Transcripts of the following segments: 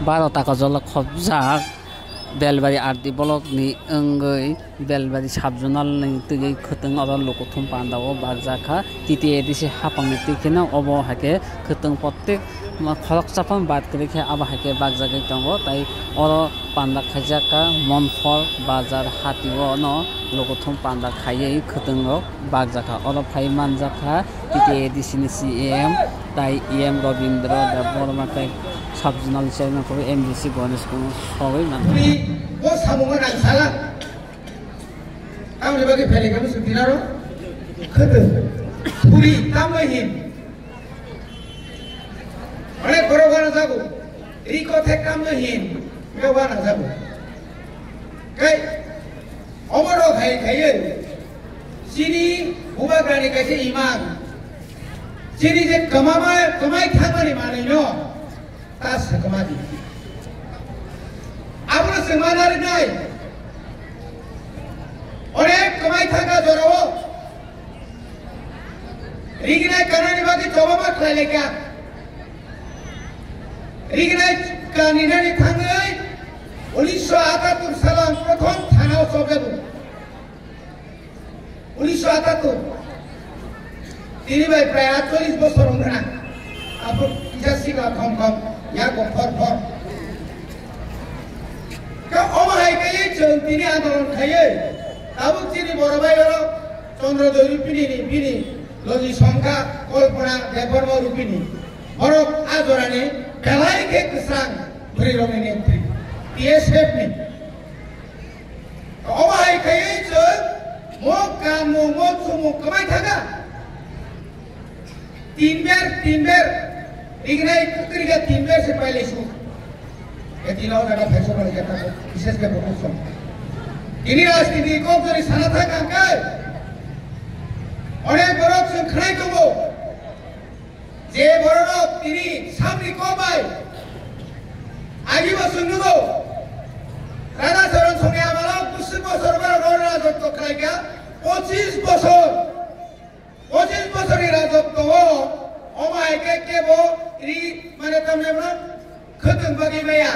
12 টাকা জল খবজাক बेलबारि आरती ब्लक नि अंगै बेलबारि साबजोनाल नि तै खतंग अर लोकथुम पांदाव बागजाखा तिति एदिसे हापांनि तिखिना अबो हाके खतंग प्रत्येक खलक चाफान बात करेखे आबा हाके बागजागे दंगो ताई अर पांदा खाजाका मनफर बाजार हातिव न लोकथुम पांदा खायै खतंग बागजाखा अर फाइ मानजाखा तिति एदिसिनि सीएम ताई एम रविन्द्र देबबर्मा ताई साबजोनाल चेयरमैन को एमडीसी गणेश को सबै मान्छे वो सामुमा नांसाला आंनि बागै फेलेगानो सुदिनारो खदो पुरी तामहिन अरे बरोबार जागो रिको थे कामहिन बेवाना जागो कै अमरो खाय खायो सिनि बुबा गानि कासे इमान सिनि जे कमाई थांगानि मानै न tas kemadi. Apa semana renai? Orang kemai thaga jorowo. Rignai kanani bagi coba mat leleka. Rignai kanini thangai. 1978 salam prothom thanao sobebu. 1978 ini bai praya 40 bosor ongna. Apa kisah sila kom या को फर का ओमाय कये चंतिनि आंदोलन खाये Tabuk चिनि बरबाय रो चंद्रदेव रुपिनी बिनी लजी संखा कल्पना देबर्मा रुपिनी बरक आजरानि बेलाय के कसरां भरिरमनि नेत्री टीएसएफ नि ओमाय कये च मो कामो मो सुमो कमाय थागा तीन बेर इग्नाइट कुकरीगा 3 बेर से पहले शुरू ये तीनों जगह फैसला कर करता है विशेष के प्रोपोजल इन्हीं राजनीति को जो साना था कंकर और एक बरक से खड़े को वो जे बरक तीनी सामने को बाय आगे वो सुन लो राजा सरन सोने आवाला कुछ बसर पर रोड राजत को खड़े क्या 25 बसर ही राजत को वो ओमाय के वो री माने तमने बना खतंग बगी मैया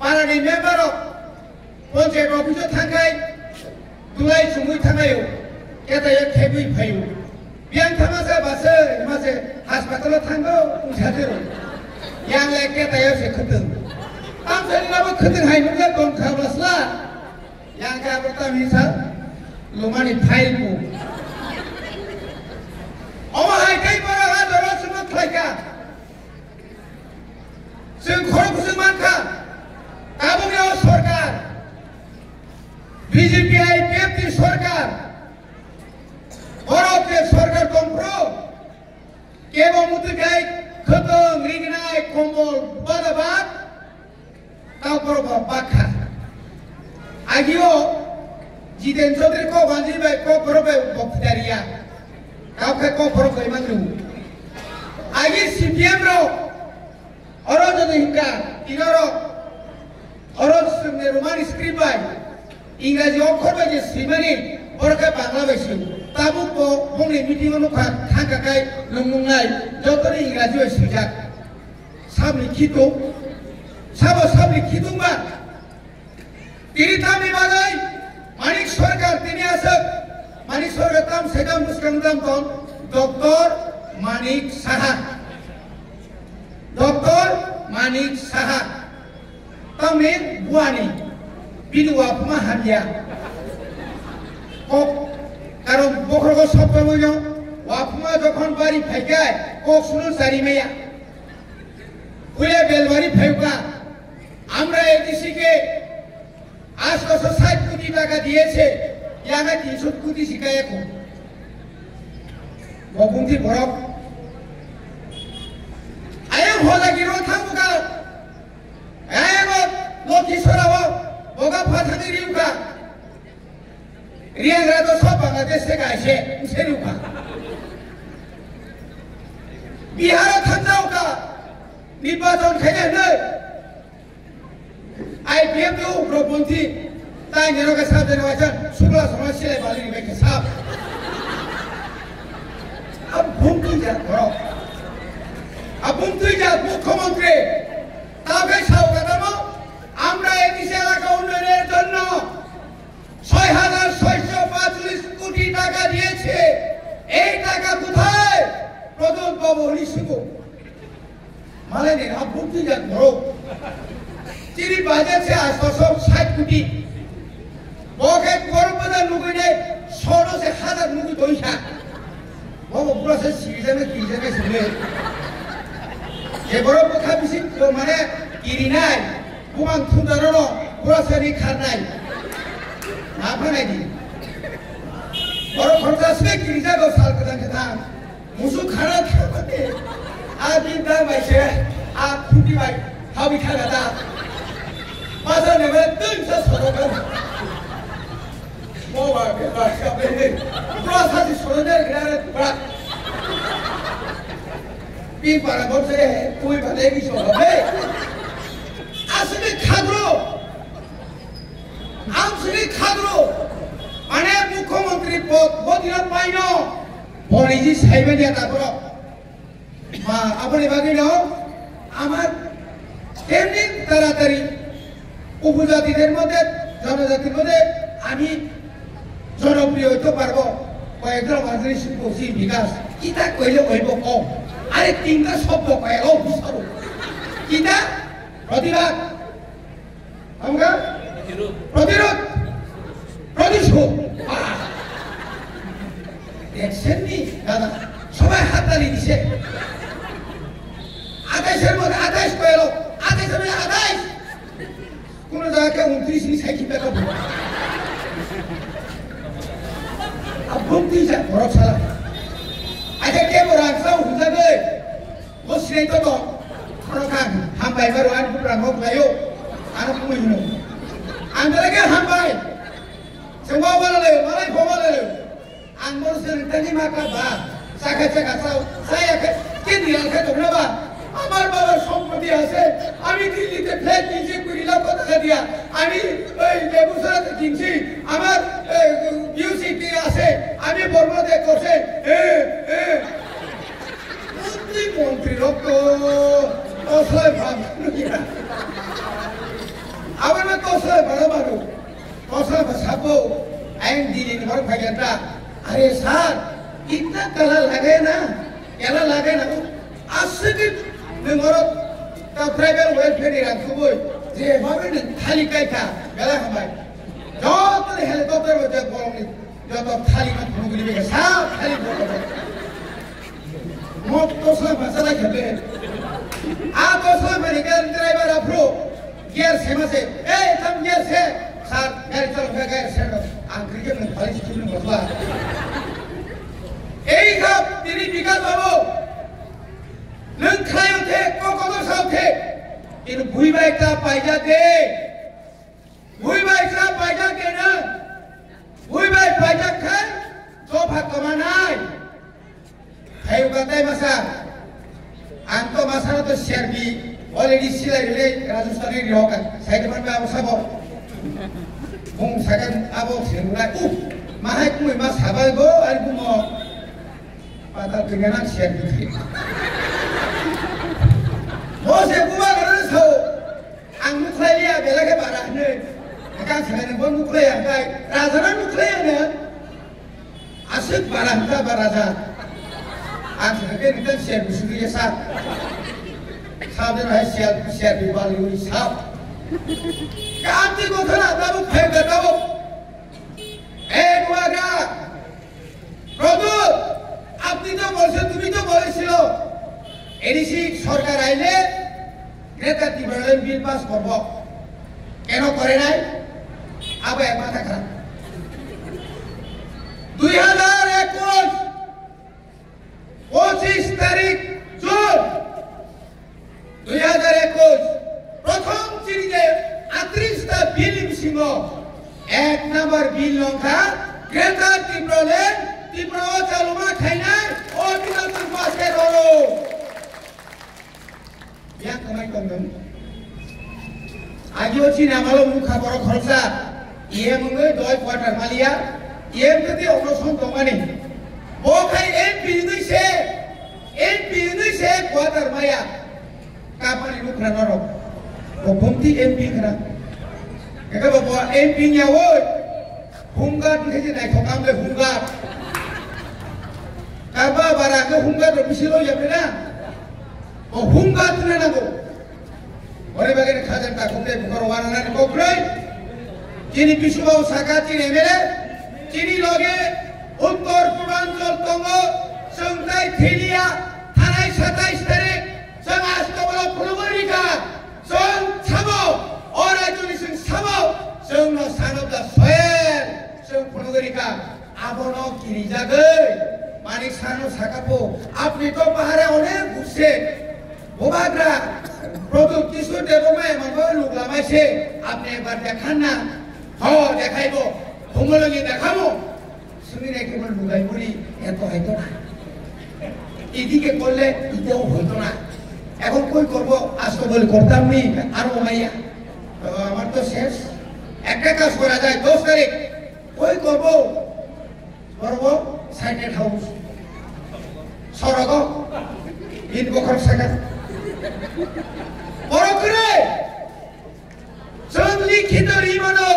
पारानि मेम्बर पंचायत ऑफिस थांगाय दुलाय सुमुय थांगायो केता ये खेबुय फायो बियां थामासे बासे मासे हास्पाताल थांगो उसादेरो यांले केता ये से खतंग आम सरिनाबो खतंग हाय नुजा दं खाबलासला yang ka pertama misal lumani fail ku ओमाय kai para adoro semua thaika जों खर'खौ जों मानखा आबुनियाव सरकार बीजेपी आईपीएफ सरकार भारत के सरकार दंफ्रो केबो मुतुगाय खतंग रिगनाय कम्बल बादाबाद तावपर बाखा आगियो जिदेन चौधरी को बांजी बाय को परबे बक्तारिया कावखे को परबे मानलु आगे सीपीएम रो orang jadi hingga tinggal orang sebenarnya rumah di skrip bayi, Inggris okor bayi skripani orang ke Bangladesh itu, tabu ko hongni meeting orang kan tangga kai lungungai, jodoh Inggris itu sejak sabli kitung bang, ini kami bagai manik सरकार tini asap, manik सरकार tam sedang muskam tam ton, Dr. Manik Saha. Dr. Manik Saha Tamin Buani Bidua Pemahadia Kok Karun Bokrogo Sopamuyo Wapma Dokon Bari Paikai Kok Sunu Sarimeya Ule Belvari Paiuka Amra Edisike Asko Sosai Kuti Taka Diese Yaga Tinsut Kuti Sikayako Wabunti Borok ayam hola kiro thamuka ayam loki sorawo boga phathani riuka riang rado sob Bangladesh se gaise seruka Bihar thanjauka nirbacon khayne nei IPF to proponti tai neroka sab generation sugla samasya le bali ke sab ab bhumtu ja karo Abung tu jat mukhomantri, tabe sahabat চিনি বাজেছে 860 কোটি বকে করবদা লুগুইনে 16,000 লুগু দইসা বড় পুরাসে সিজনে কিজনে শুনে যে বড় কথা BC মানে কিরি নাই কুমান থুদারনো পুরাসারি খানাই না ফানাই দি বড় খরচা সে কিরি যাগো সাল কথা মুসু খানা খাতে আদিন দা বাইছে আ ফুটি বাই হাবি খাগাদা বাজার নেবে 300 টাকা মোবা কে বাসা বেনে পুরাসারি সরদের গড়ে পুরা পি পারা বসে তুই ভালে কিছু হবে আসলে খাগরো আমসরি খাগরো মানে মুখ্যমন্ত্রী পদ বদিনা পাইনো বড়িজি সাইবে দিয়া তারপর মা আপনি বাকি নাও আমার এমনি তাড়াতাড়ি উপজাতিদের মধ্যে জনজাতির মধ্যে আমি জনপ্রিয় হইতে পারবো কয়েকজন মানুষের শিল্পী বিকাশ কিতা কইলে কইব কম আরে 3টা শব্দ কয়ে ও বিশাল কিতা প্রতিবাদ আমরা প্রতিরোধ প্রতিশোধ দেখছেন নি দাদা সবাই হাততালি দিছে 28 মধ্যে 28 কইল 28 মধ্যে 28 কোন জায়গায় 29 নি সাইকি টাকা বল আপনি যা বড় ছাড়া আজকে কে বড় আছাও হুজাবে বসরে তো খরকান হামবাই বারো আর পুরা মক লায়ো আর কুই no আন্দাকে হামবাই semua balale malai balale angmor sertani maka ba saka saka saya কেন্দ্রীয় খেতে না আমার বাবার সম্পত্তি আছে আমি দিল্লিতে ফ্ল্যাট কিনছি 20 লাখ টাকা দিয়া আমি ওই বেগুসরাতে কিনছি আমার ইউসিটি আছে আমি বর্মদে করছে মন্ত্রী রক্ত অসহায় ভাব আবার না অসহায় ভালো ভালো অসহায় ভাবো আইন দিলি ঘর ভাইয়াটা আরে স্যার ইतना कला लगे ना केला लगे ना আসছে কি নরো তা ট্রাইবাল ওয়েলফেয়ার রাখবো যে ভাবে না খালি কাইটা বেলা খাবাই যত হেলিকপ্টার মধ্যে গরম যত খালি মাছ গুলি বেগে সব খালি বলবে মত তো সব মশলা খেবে আ তো সব আমেরিকান ড্রাইভার আপ্রো গিয়ার সেমাসে এই তুম গিয়ার সে স্যার গাড়ি চালাও গাড়ি ছেড়ে দাও আঙ্কেলকে না খালি স্কুলে বসলা এই সব তিনি বিকাশ বাবু नों खायाव थे क'क्राझार साव थे किन्तु भुइबायग्रा बायजा दे भुइबायग्रा बायजा दे नों भुइबाय बायजाखाय जफा कमानाय खायाव गाताय मासा आंथ' मासानाथ' सेरबि अलरेडि सिलायलै राजस्थाननि रिहका साइडमान बे आबो साबो बुं सागोन आबो सेनुलाय उ माहाय कुमै मा साबायगो आरो बुङो पाता गैयाना सेरबि Mose buwa garan so ang nuklaya belage barahne kan sene bon nuklaya kai rajana nuklaya ne asik barahta baraja ang sene nitan share bisugi ya sa saben hai share bi bali ui sa kaanti gothana dabu phai gatabo e buwa ga প্রভু আপনি তো বলছেন তুমি তো বলেছিল ADC সরকার আইলে greater ত্রিপুরার bill pass করব কেন করে নাই আবার এক মাথা খারাপ 2021 25 তারিখ জুন 2021 প্রথম সিরিজে 38টা বিল সিংহ এক নম্বর বিল লঙ্কা গ্রেটার ত্রিপুরা চালুমা খাইনাই ও বিধানসভা পাশে ধরো yang kemai kongdom agi ochi namalo mukha boro khorsa iye mungai doi quarter malia iye mete onoson tomani o khai mp ni se quarter maya kapani mukha noro o bumti mp khara eka babo mp nya wo hunga ngeje nai thokam le hunga kaba bara ke hunga do bisilo yabena o hunga tuna nago Ore bagian kajian takut deh bukan warna kokrai. Cini pisau sakat cini mere, cini loge uttor purwancol tongo, sengtai Thelia, Thanai 27 tarik, seng astobala Phulugorika, seng Samo, orang itu seng Samo, seng no sanobda soel, seng Phulugorika, abono kiri jagai, manik sano sakapo, apni to pahare onek guse, bobagra, produk tisu debome mango luglamai se, apni ekbar dekhan na, oh dekhaibo, bungologi dekhamo, sungine kemal lugai buri, eto haito na. এদিকে করলে এটাও হতো না এখন কই করব আজকে বলি করতাম নি আর মাইয়া আমার তো শেষ একটা কাজ করা যায় 10 তারিখ কই করব সাইটেড হাউস সরগ ইট বখর সাকা বড় করে সব লিখিত রিমানো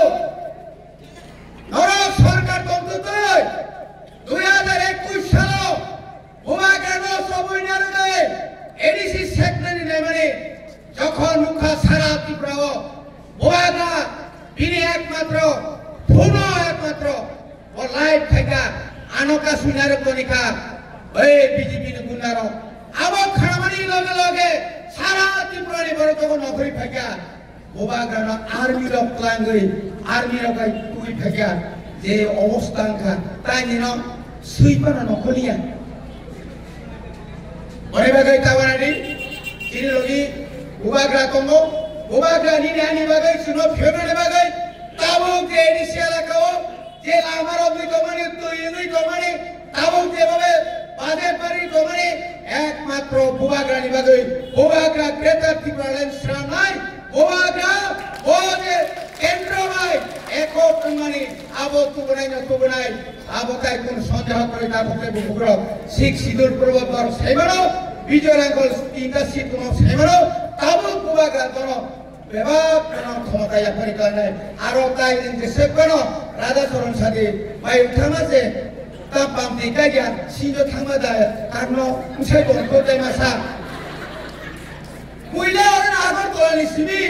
নরক সরকার তন্ত্র 2021 সাল Bumagano Sobunarune, Edisi Secretary Nemani, Jokon Mukha Sara Tiprao, Buaga, Bini Ekmatro, Puno Ekmatro, or Light Pega, Anoka Sunarakonika, BGP Gunaro, Abo Karamani Loge, Sara Tiprani Boroko Nokri Pega, Bumagano, Army of Klangui, Army of Kui Pega, the Ostanka, Tanino, Sweeper and Okolia. Ore bagai tawarani, ini logi, bubagra kongo, bubagra ni ani bagai, suno fiona ni bagai, tabung ke ini siapa kau, jel amar obli tomani, tu ini tomani, tabung ke bagai, pada pari tomani, ekmatro bubagra ni bagai, bubagra kereta tipralan serangai, bubagra, boje, endromai, eko tomani, abo tu benai, abo kai kun sonjah kori tabung ke bubro, sik sidur perwabar sebaro. Bijorangkol tinta situ mau semero, tabu bubaga tono, bebab tono khomata ya periklan arokai ini sekono, Raja Soron Sadi, bayi utama se, tapam tiga ya, sinjo thama dah, karena usai kote masa, muila orang agar tolan ismi,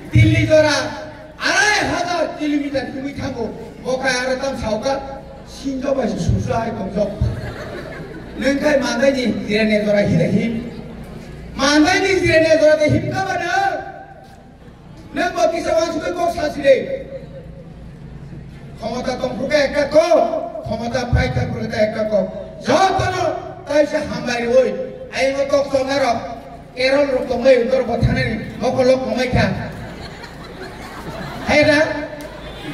Delhi jora, 2,500 kilometer kumi thago, bokai aratam sauka, sinjo bayi susah itu Nengkai mandai ni dirane dora him, mandai ni dirane dora te him kau mana? Neng bagi sawan suka kau sasile, khamata tongpuka ekta kau, khamata paita kureta ekta kau. Jauh tono, tapi se hambari oi, ayo kau songaro, Kerala rok tomai utar bathane ni, mokolok tomai kah? Hai na,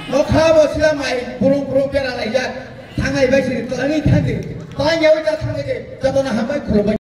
mokha bosila mai, burung kena lagi, tangai besi, tangi tangi. Tanya kita tanya je, jatuh nak hambai kurban.